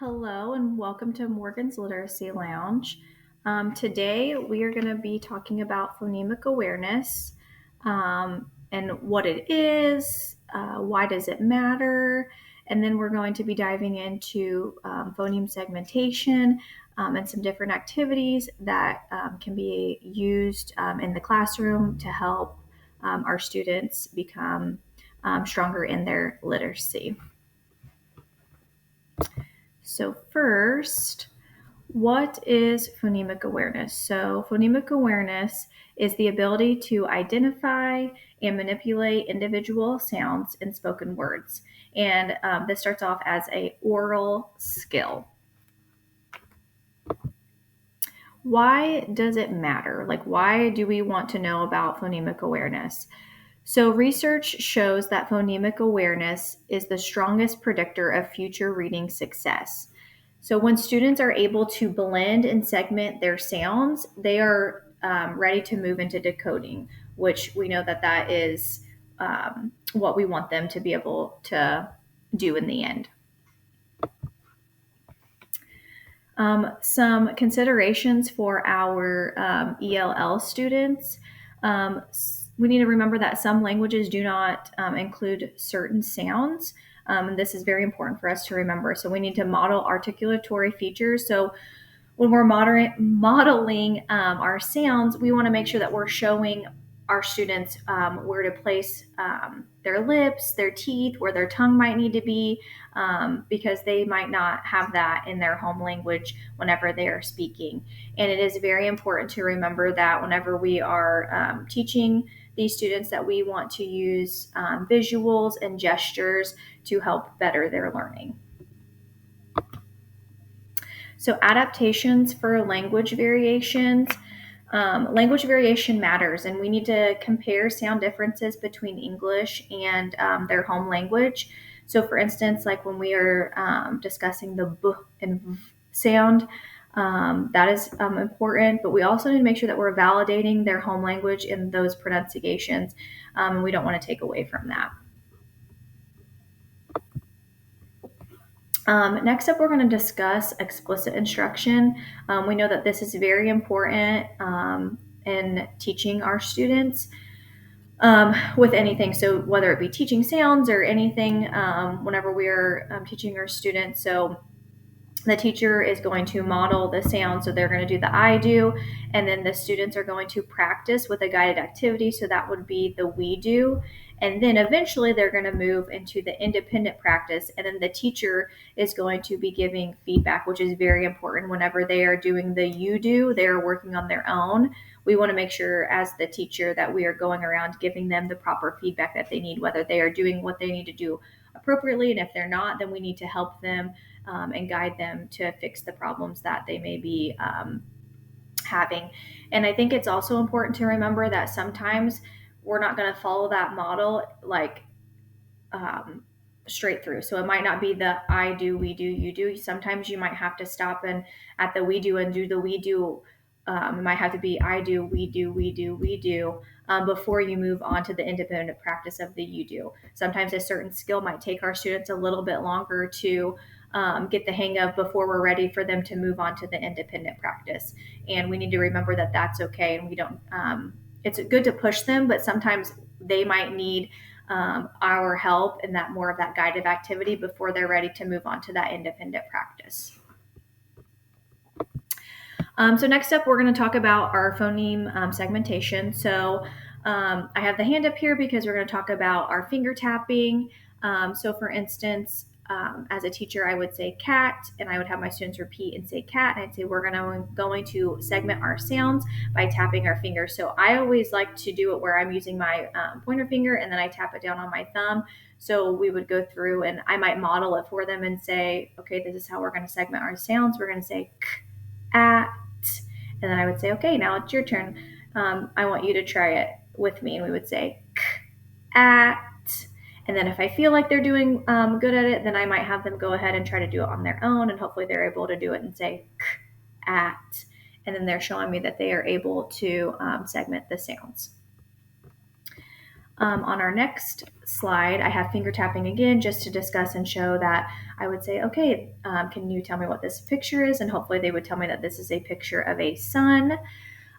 Hello and welcome to Morgan's Literacy Lounge. Today we are going to be talking about phonemic awareness and what it is, why does it matter, and then we're going to be diving into phoneme segmentation and some different activities that can be used in the classroom to help our students become stronger in their literacy. So first, what is phonemic awareness? So, phonemic awareness is the ability to identify and manipulate individual sounds in spoken words. And this starts off as a oral skill. Why does it matter? Like, why do we want to know about phonemic awareness? So, research shows that phonemic awareness is the strongest predictor of future reading success. So, when students are able to blend and segment their sounds, they are ready to move into decoding, which we know that is what we want them to be able to do in the end. Some considerations for our ELL students. We need to remember that some languages do not include certain sounds. And this is very important for us to remember. So we need to model articulatory features. So when we're modeling our sounds, we want to make sure that we're showing our students where to place their lips, their teeth, where their tongue might need to be, because they might not have that in their home language whenever they are speaking. And it is very important to remember that whenever we are teaching these students that we want to use visuals and gestures to help better their learning. So adaptations for language variations. Language variation matters, and we need to compare sound differences between English and their home language. So, for instance, like when we are discussing the b and v sound, that is important, but we also need to make sure that we're validating their home language in those pronunciations. We don't want to take away from that. Next up, we're going to discuss explicit instruction. We know that this is very important in teaching our students with anything. So whether it be teaching sounds or anything, whenever we are teaching our students. So the teacher is going to model the sound. So they're going to do the I do, and then the students are going to practice with a guided activity. So that would be the we do. And then eventually they're going to move into the independent practice. And then the teacher is going to be giving feedback, which is very important. Whenever they are doing the you do, they are working on their own. We want to make sure as the teacher that we are going around giving them the proper feedback that they need, whether they are doing what they need to do appropriately. And if they're not, then we need to help them and guide them to fix the problems that they may be having. And I think it's also important to remember that sometimes we're not going to follow that model like straight through. So it might not be the I do, we do, you do. Sometimes you might have to stop and at the we do and do the we do. It might have to be I do, we do, we do, we do, before you move on to the independent practice of the you do. Sometimes a certain skill might take our students a little bit longer to get the hang of before we're ready for them to move on to the independent practice. And we need to remember that that's okay. And we don't, it's good to push them, but sometimes they might need our help in that more of that guided activity before they're ready to move on to that independent practice. So next up, we're going to talk about our phoneme segmentation. So I have the hand up here because we're going to talk about our finger tapping. So for instance, as a teacher, I would say cat, and I would have my students repeat and say cat, and I'd say we're going to segment our sounds by tapping our fingers. So I always like to do it where I'm using my pointer finger, and then I tap it down on my thumb. So we would go through, and I might model it for them and say, okay, this is how we're going to segment our sounds. We're going to say k, at, and then I would say, okay, now it's your turn. I want you to try it with me, and we would say k, at. And then if I feel like they're doing good at it, then I might have them go ahead and try to do it on their own, and hopefully they're able to do it and say k, at. And then they're showing me that they are able to segment the sounds. On our next slide, I have finger tapping again just to discuss and show that I would say, okay, can you tell me what this picture is? And hopefully they would tell me that this is a picture of a sun.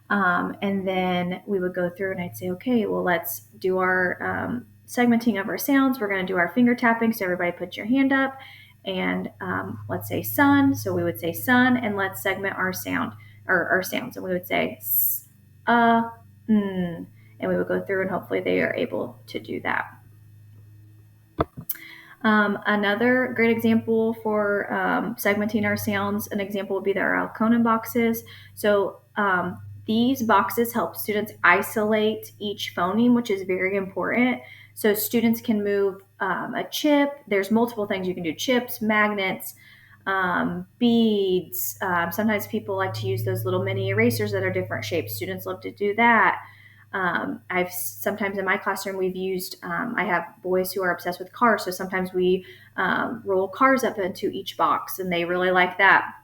And then we would go through and I'd say, okay, well, let's do our segmenting of our sounds. We're going to do our finger tapping. So everybody put your hand up and let's say sun. So we would say sun and let's segment our sound or our sounds. And we would say s, n. And we would go through and hopefully they are able to do that. Another great example for segmenting our sounds, an example would be our Alconin boxes. So these boxes help students isolate each phoneme, which is very important. So students can move a chip. There's multiple things you can do: chips, magnets, beads. Sometimes people like to use those little mini erasers that are different shapes. Students love to do that. I've sometimes in my classroom we've used. I have boys who are obsessed with cars, so sometimes we roll cars up into each box, and they really like that.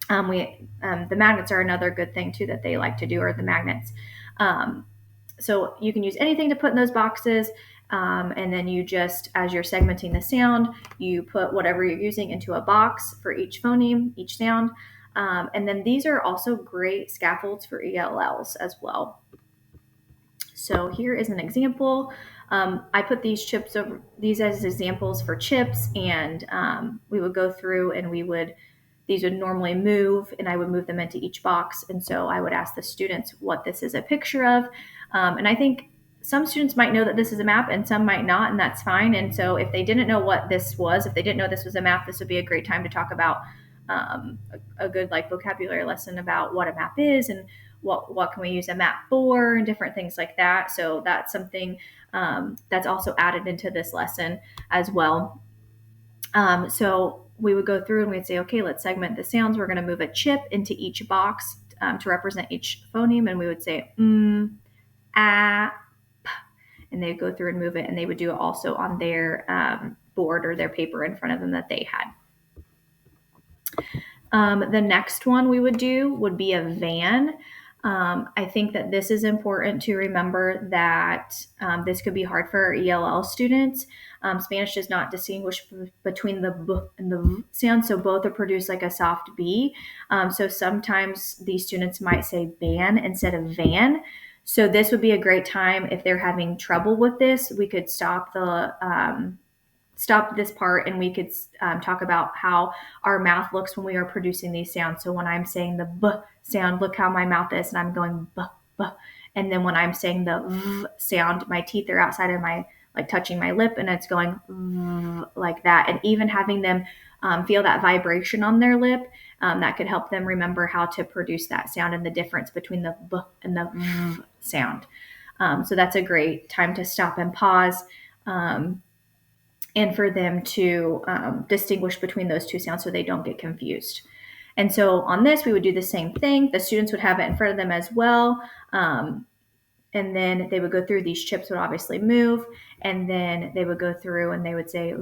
The magnets are another good thing too that they like to do, or the magnets. So you can use anything to put in those boxes, and then you just, as you're segmenting the sound, you put whatever you're using into a box for each phoneme, each sound, and then these are also great scaffolds for ELLs as well. So here is an example. I put these chips over these as examples for chips, and we would go through and these would normally move, and I would move them into each box. And so I would ask the students what this is a picture of. And I think some students might know that this is a map and some might not, and that's fine. And so if they didn't know what this was, if they didn't know this was a map, this would be a great time to talk about a good vocabulary lesson about what a map is and what can we use a map for and different things like that. So that's something that's also added into this lesson as well. So we would go through and we'd say, okay, let's segment the sounds. We're going to move a chip into each box to represent each phoneme. And we would say, ah, p. And they'd go through and move it. And they would do it also on their board or their paper in front of them that they had. The next one we would do would be a van. I think that this is important to remember that this could be hard for our ELL students. Spanish does not distinguish between the b and the v sound, so both are produced like a soft B. So sometimes these students might say ban instead of van. So this would be a great time if they're having trouble with this. We could stop this part and we could talk about how our mouth looks when we are producing these sounds. So when I'm saying the b sound, look how my mouth is, and I'm going b, b. And then when I'm saying the v sound, my teeth are outside of my, touching my lip, and it's going v, like that. And even having them feel that vibration on their lip, that could help them remember how to produce that sound and the difference between the b and the v sound. So that's a great time to stop and pause. And for them to distinguish between those two sounds so they don't get confused. And so on this, we would do the same thing. The students would have it in front of them as well. And then they would go through. These chips would obviously move. And then they would go through and they would say,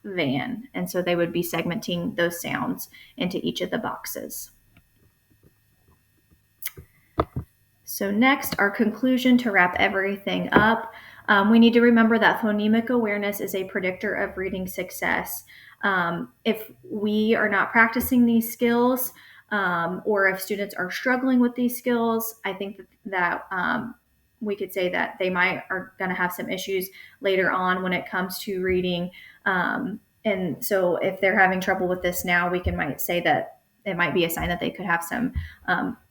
van. And so they would be segmenting those sounds into each of the boxes. So next, our conclusion to wrap everything up. We need to remember that phonemic awareness is a predictor of reading success. If we are not practicing these skills, or if students are struggling with these skills, I think that we could say that they are going to have some issues later on when it comes to reading. And so if they're having trouble with this now, might say that it might be a sign that they could have some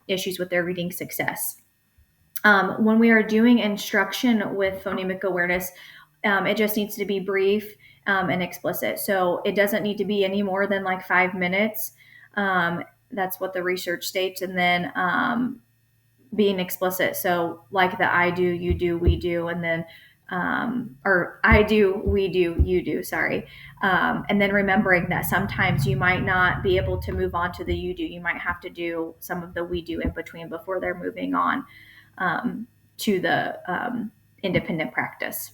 issues with their reading success. When we are doing instruction with phonemic awareness, it just needs to be brief and explicit. So it doesn't need to be any more than 5 minutes. That's what the research states. And then being explicit. So like the I do, you do, we do, and then or I do, we do, you do, sorry. And then remembering that sometimes you might not be able to move on to the you do. You might have to do some of the we do in between before they're moving on to the independent practice.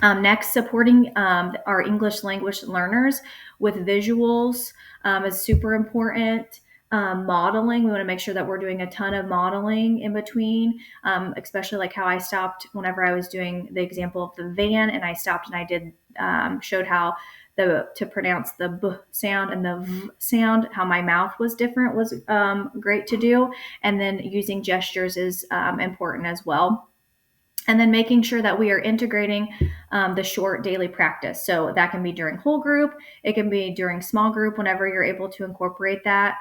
Next, supporting our English language learners with visuals is super important. Modeling, we want to make sure that we're doing a ton of modeling in between, especially like how I stopped whenever I was doing the example of the van, and I stopped and I did showed how to pronounce the b sound and the v sound, how my mouth was different was great to do, and then using gestures is important as well. And then making sure that we are integrating the short daily practice. So that can be during whole group, it can be during small group, whenever you're able to incorporate that.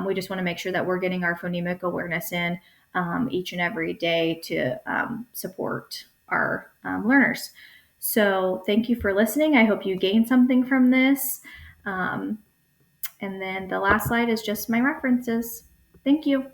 We just want to make sure that we're getting our phonemic awareness in each and every day to support our learners. So thank you for listening. I hope you gained something from this. And then the last slide is just my references. Thank you.